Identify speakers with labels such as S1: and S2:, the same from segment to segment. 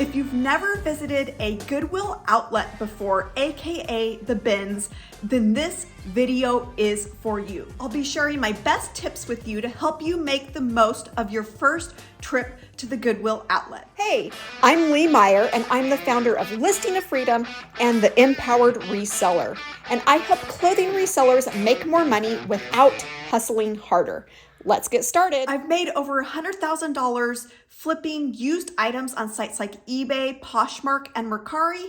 S1: If you've never visited a Goodwill outlet before, aka the bins, then this video is for you. I'll be sharing my best tips with you to help you make the most of your first trip to the Goodwill outlet.
S2: Hey, I'm Lee Meyer, and I'm the founder of Listing of Freedom and the Empowered Reseller. And I help clothing resellers make more money without hustling harder. Let's get started.
S1: I've made over $100,000 flipping used items on sites like eBay, Poshmark, and Mercari,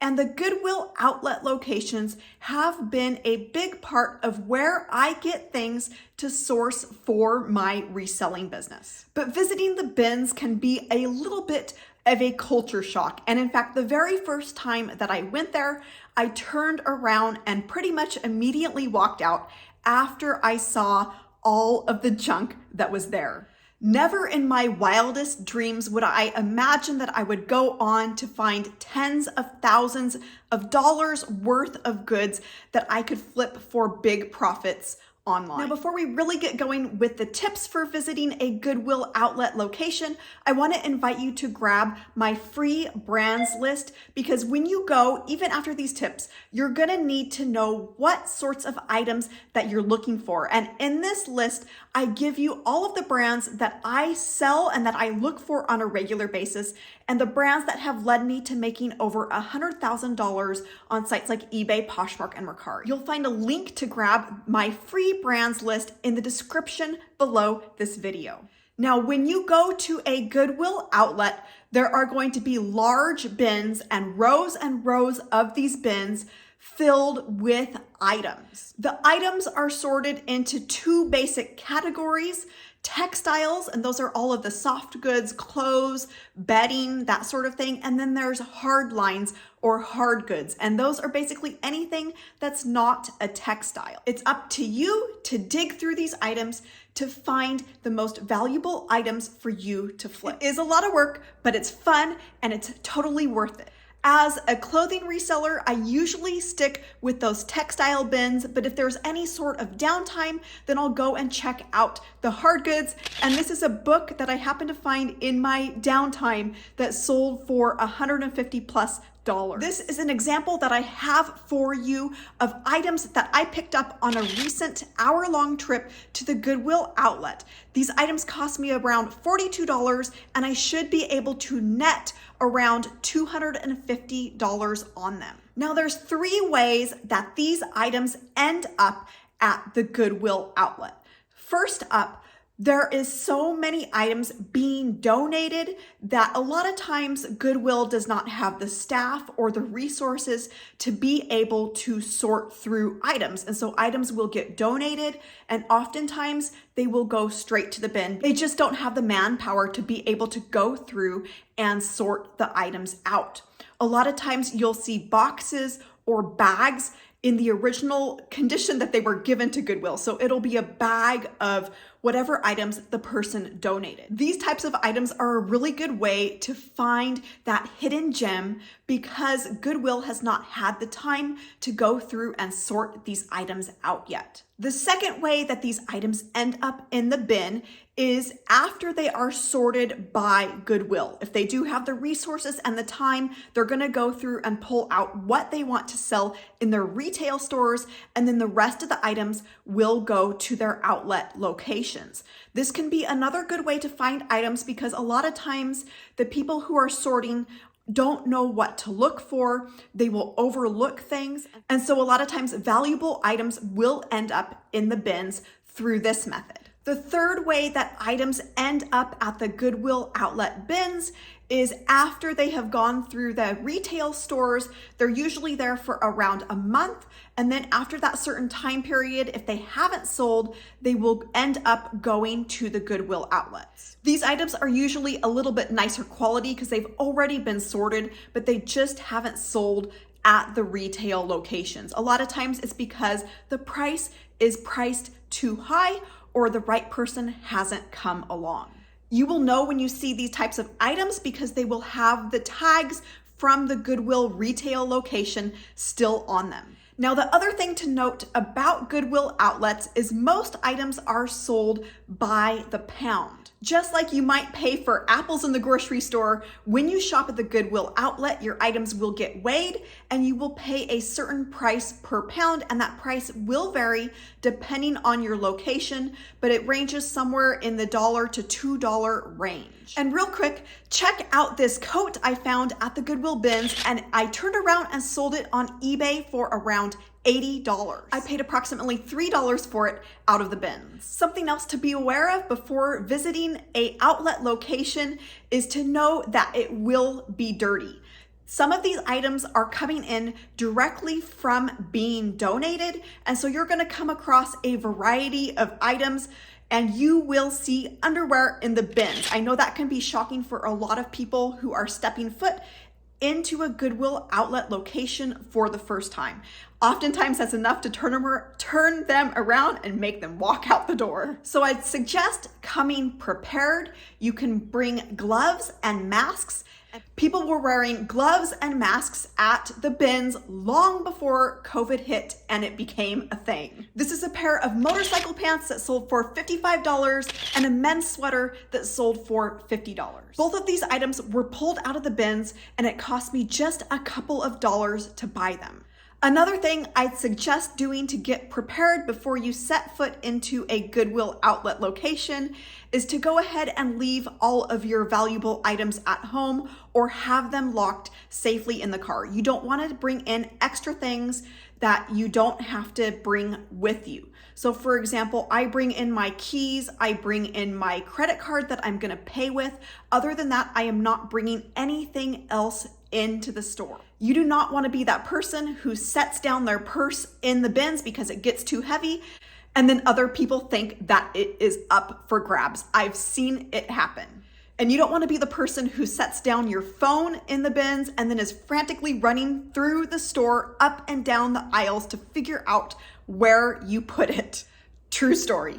S1: and the Goodwill outlet locations have been a big part of where I get things to source for my reselling business. But visiting the bins can be a little bit of a culture shock. And in fact, the very first time that I went there, I turned around and pretty much immediately walked out after I saw all of the junk that was there. Never in my wildest dreams would I imagine that I would go on to find tens of thousands of dollars worth of goods that I could flip for big profits online. Now, before we really get going with the tips for visiting a Goodwill outlet location, I want to invite you to grab my free brands list, because when you go, even after these tips, you're going to need to know what sorts of items that you're looking for. And in this list, I give you all of the brands that I sell and that I look for on a regular basis, and the brands that have led me to making over $100,000 on sites like eBay, Poshmark, and Mercari. You'll find a link to grab my free brands list in the description below this video. Now, when you go to a Goodwill outlet, there are going to be large bins and rows of these bins filled with items. The items are sorted into two basic categories: textiles, and those are all of the soft goods, clothes, bedding, that sort of thing. And then there's hard lines or hard goods, and those are basically anything that's not a textile. It's up to you to dig through these items to find the most valuable items for you to flip. It is a lot of work, but it's fun and it's totally worth it. As a clothing reseller, I usually stick with those textile bins, but if there's any sort of downtime, then I'll go and check out the hard goods. And this is a book that I happened to find in my downtime that sold for $150+ This is an example that I have for you of items that I picked up on a recent hour-long trip to the Goodwill outlet. These items cost me around $42, and I should be able to net around $250 on them. Now, there's three ways that these items end up at the Goodwill outlet. First up, there is so many items being donated that a lot of times Goodwill does not have the staff or the resources to be able to sort through items. And so items will get donated, and oftentimes they will go straight to the bin. They just don't have the manpower to be able to go through and sort the items out. A lot of times you'll see boxes or bags in the original condition that they were given to Goodwill. So it'll be a bag of whatever items the person donated. These types of items are a really good way to find that hidden gem, because Goodwill has not had the time to go through and sort these items out yet. The second way that these items end up in the bin is after they are sorted by Goodwill. If they do have the resources and the time, they're gonna go through and pull out what they want to sell in their retail stores, and then the rest of the items will go to their outlet locations. This can be another good way to find items, because a lot of times the people who are sorting don't know what to look for. They will overlook things. And so a lot of times valuable items will end up in the bins through this method. The third way that items end up at the Goodwill outlet bins is after they have gone through the retail stores. They're usually there for around a month. And then after that certain time period, if they haven't sold, they will end up going to the Goodwill outlets. These items are usually a little bit nicer quality because they've already been sorted, but they just haven't sold at the retail locations. A lot of times it's because the price is priced too high, or the right person hasn't come along. You will know when you see these types of items because they will have the tags from the Goodwill retail location still on them. Now, the other thing to note about Goodwill outlets is most items are sold by the pound. Just like you might pay for apples in the grocery store, when you shop at the Goodwill Outlet, your items will get weighed and you will pay a certain price per pound, and that price will vary depending on your location, but it ranges somewhere in the $1 to $2 range. And real quick, check out this coat I found at the Goodwill bins, and I turned around and sold it on eBay for around $80. I paid approximately $3 for it out of the bins. Something else to be aware of before visiting a outlet location is to know that it will be dirty. Some of these items are coming in directly from being donated, and so you're gonna come across a variety of items and you will see underwear in the bins. I know that can be shocking for a lot of people who are stepping foot into a Goodwill Outlet location for the first time. Oftentimes that's enough to turn them around and make them walk out the door. So I'd suggest coming prepared. You can bring gloves and masks. People were wearing gloves and masks at the bins long before COVID hit and it became a thing. This is a pair of motorcycle pants that sold for $55 and a men's sweater that sold for $50. Both of these items were pulled out of the bins and it cost me just a couple of dollars to buy them. Another thing I'd suggest doing to get prepared before you set foot into a Goodwill Outlet location is to go ahead and leave all of your valuable items at home or have them locked safely in the car. You don't want to bring in extra things that you don't have to bring with you. So for example, I bring in my keys, I bring in my credit card that I'm gonna pay with. Other than that, I am not bringing anything else into the store. You do not want to be that person who sets down their purse in the bins because it gets too heavy and then other people think that it is up for grabs. I've seen it happen. And you don't want to be the person who sets down your phone in the bins and then is frantically running through the store up and down the aisles to figure out where you put it. True story.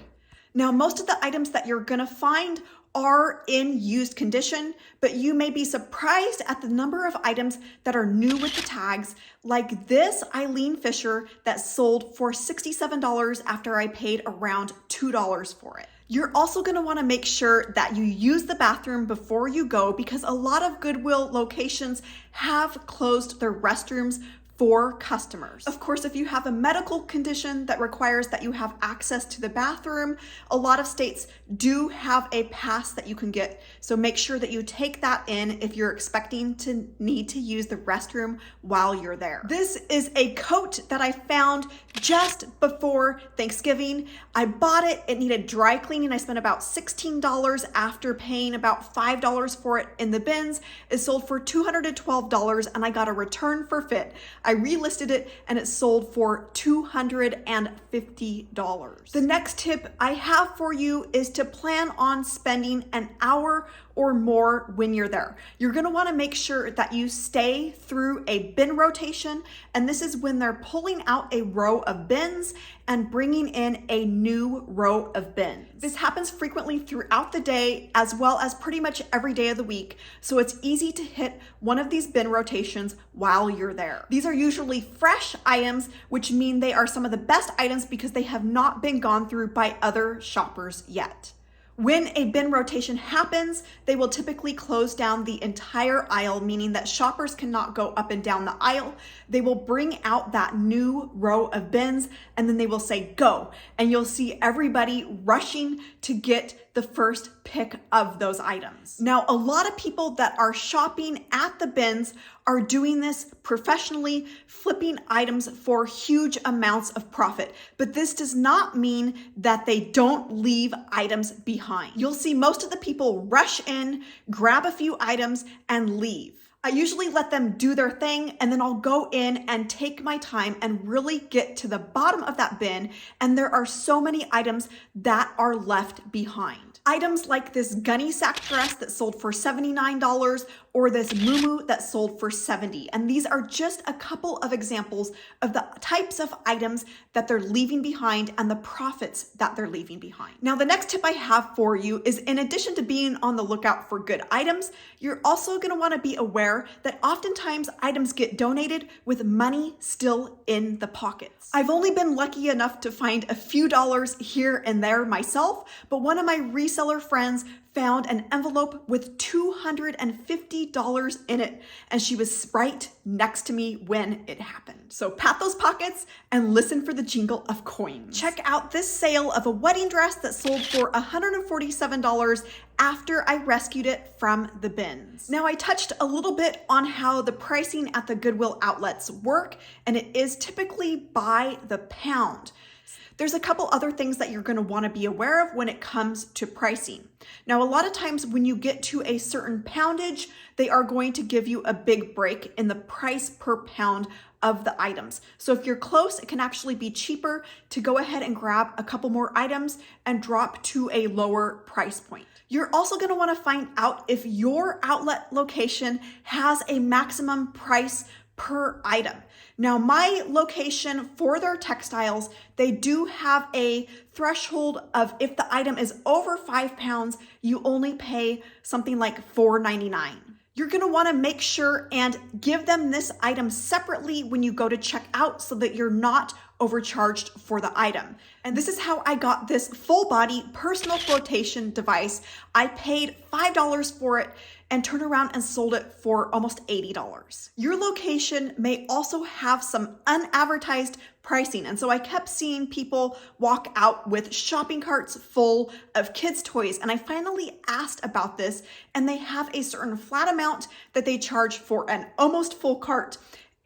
S1: Now, most of the items that you're gonna find are in used condition, but you may be surprised at the number of items that are new with the tags, like this Eileen Fisher that sold for $67 after I paid around $2 for it. You're also gonna wanna make sure that you use the bathroom before you go because a lot of Goodwill locations have closed their restrooms for customers. Of course, if you have a medical condition that requires that you have access to the bathroom, a lot of states do have a pass that you can get. So make sure that you take that in if you're expecting to need to use the restroom while you're there. This is a coat that I found just before Thanksgiving. I bought it, it needed dry cleaning. I spent about $16 after paying about $5 for it in the bins. It sold for $212 and I got a return for fit. I relisted it and it sold for $250. The next tip I have for you is to plan on spending an hour or more when you're there. You're gonna wanna make sure that you stay through a bin rotation, and this is when they're pulling out a row of bins and bringing in a new row of bins. This happens frequently throughout the day as well as pretty much every day of the week, so it's easy to hit one of these bin rotations while you're there. These are usually fresh items, which mean they are some of the best items because they have not been gone through by other shoppers yet. When a bin rotation happens, they will typically close down the entire aisle, meaning that shoppers cannot go up and down the aisle. They will bring out that new row of bins and then they will say go, and you'll see everybody rushing to get the first pick of those items. Now, a lot of people that are shopping at the bins are doing this professionally, flipping items for huge amounts of profit. But this does not mean that they don't leave items behind. You'll see most of the people rush in, grab a few items, and leave. I usually let them do their thing and then I'll go in and take my time and really get to the bottom of that bin. And there are so many items that are left behind. Items like this gunny sack dress that sold for $79 or this muumuu that sold for $70. And these are just a couple of examples of the types of items that they're leaving behind and the profits that they're leaving behind. Now, the next tip I have for you is, in addition to being on the lookout for good items, you're also gonna wanna be aware that oftentimes items get donated with money still in the pockets. I've only been lucky enough to find a few dollars here and there myself, but one of my reseller friends found an envelope with $250 in it, and she was right next to me when it happened. So pat those pockets and listen for the jingle of coins. Check out this sale of a wedding dress that sold for $147 after I rescued it from the bins. Now, I touched a little bit on how the pricing at the Goodwill outlets work, and it is typically by the pound. There's a couple other things that you're going to want to be aware of when it comes to pricing. Now, a lot of times when you get to a certain poundage, they are going to give you a big break in the price per pound of the items. So if you're close, it can actually be cheaper to go ahead and grab a couple more items and drop to a lower price point. You're also going to want to find out if your outlet location has a maximum price per item. Now, my location for their textiles, they do have a threshold of if the item is over 5 pounds, you only pay something like $4.99. You're going to want to make sure and give them this item separately when you go to check out so that you're not overcharged for the item. And this is how I got this full body personal flotation device. I paid $5 for it and turned around and sold it for almost $80. Your location may also have some unadvertised pricing. And so I kept seeing people walk out with shopping carts full of kids' toys. And I finally asked about this, and they have a certain flat amount that they charge for an almost full cart,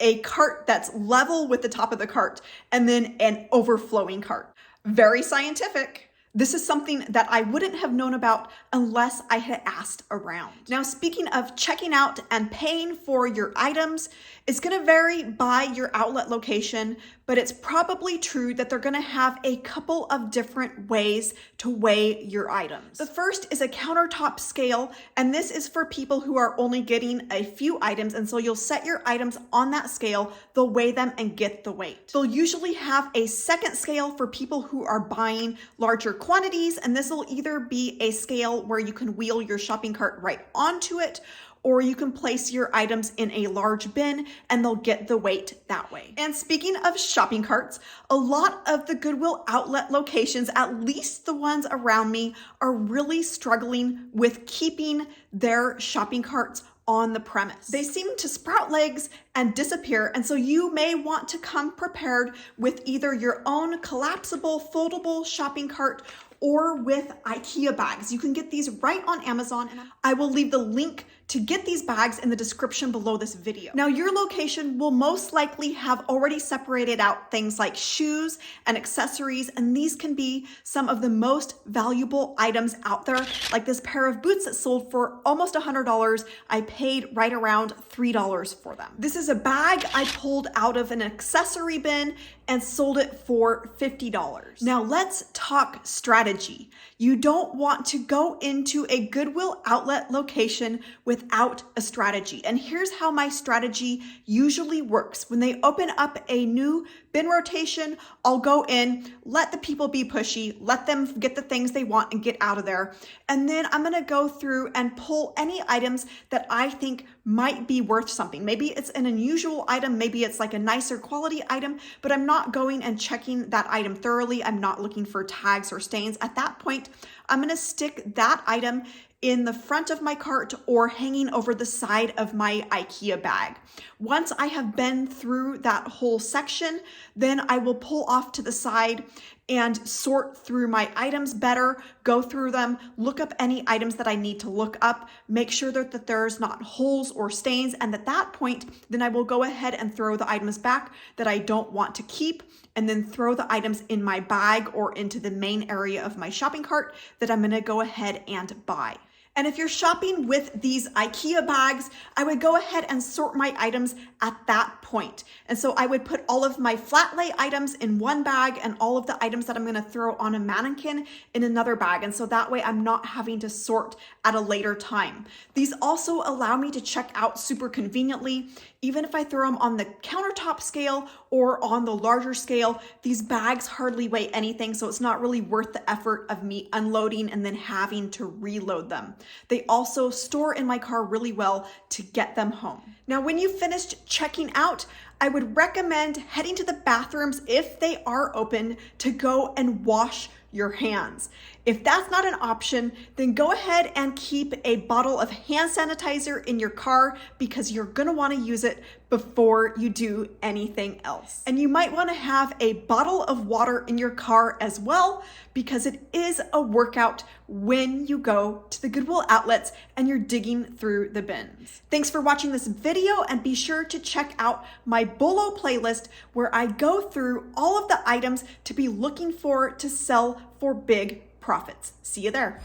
S1: a cart that's level with the top of the cart, and then an overflowing cart. Very scientific. This is something that I wouldn't have known about unless I had asked around. Now, speaking of checking out and paying for your items, it's going to vary by your outlet location, but it's probably true that they're going to have a couple of different ways to weigh your items. The first is a countertop scale, and this is for people who are only getting a few items, and so you'll set your items on that scale, they'll weigh them and get the weight. They'll usually have a second scale for people who are buying larger quantities, and this will either be a scale where you can wheel your shopping cart right onto it, or you can place your items in a large bin and they'll get the weight that way. And speaking of shopping carts, a lot of the Goodwill outlet locations, at least the ones around me, are really struggling with keeping their shopping carts on the premise. They seem to sprout legs and disappear, and so you may want to come prepared with either your own collapsible, foldable shopping cart or with IKEA bags. You can get these right on Amazon, and I will leave the link to get these bags in the description below this video. Now, your location will most likely have already separated out things like shoes and accessories, and these can be some of the most valuable items out there, like this pair of boots that sold for almost $100. I paid right around $3 for them. This is a bag I pulled out of an accessory bin and sold it for $50. Now let's talk strategy. You don't want to go into a Goodwill outlet location without a strategy. And here's how my strategy usually works. When they open up a new bin rotation, I'll go in, let the people be pushy, let them get the things they want and get out of there. And then I'm gonna go through and pull any items that I think might be worth something. Maybe it's an unusual item, maybe it's like a nicer quality item, but I'm not going and checking that item thoroughly. I'm not looking for tags or stains. At that point, I'm gonna stick that item in the front of my cart or hanging over the side of my IKEA bag. Once I have been through that whole section, then I will pull off to the side and sort through my items better, go through them, look up any items that I need to look up, make sure that there's not holes or stains, and at that point, then I will go ahead and throw the items back that I don't want to keep, and then throw the items in my bag or into the main area of my shopping cart that I'm gonna go ahead and buy. And if you're shopping with these IKEA bags, I would go ahead and sort my items at that point. And so I would put all of my flat lay items in one bag and all of the items that I'm gonna throw on a mannequin in another bag. And so that way I'm not having to sort at a later time. These also allow me to check out super conveniently. Even if I throw them on the countertop scale or on the larger scale, these bags hardly weigh anything, so it's not really worth the effort of me unloading and then having to reload them. They also store in my car really well to get them home. Now, when you've finished checking out, I would recommend heading to the bathrooms if they are open to go and wash your hands. If that's not an option, then go ahead and keep a bottle of hand sanitizer in your car because you're gonna wanna use it before you do anything else. And you might wanna have a bottle of water in your car as well because it is a workout when you go to the Goodwill outlets and you're digging through the bins. Thanks for watching this video, and be sure to check out my Bolo playlist where I go through all of the items to be looking for to sell for big profits. See you there.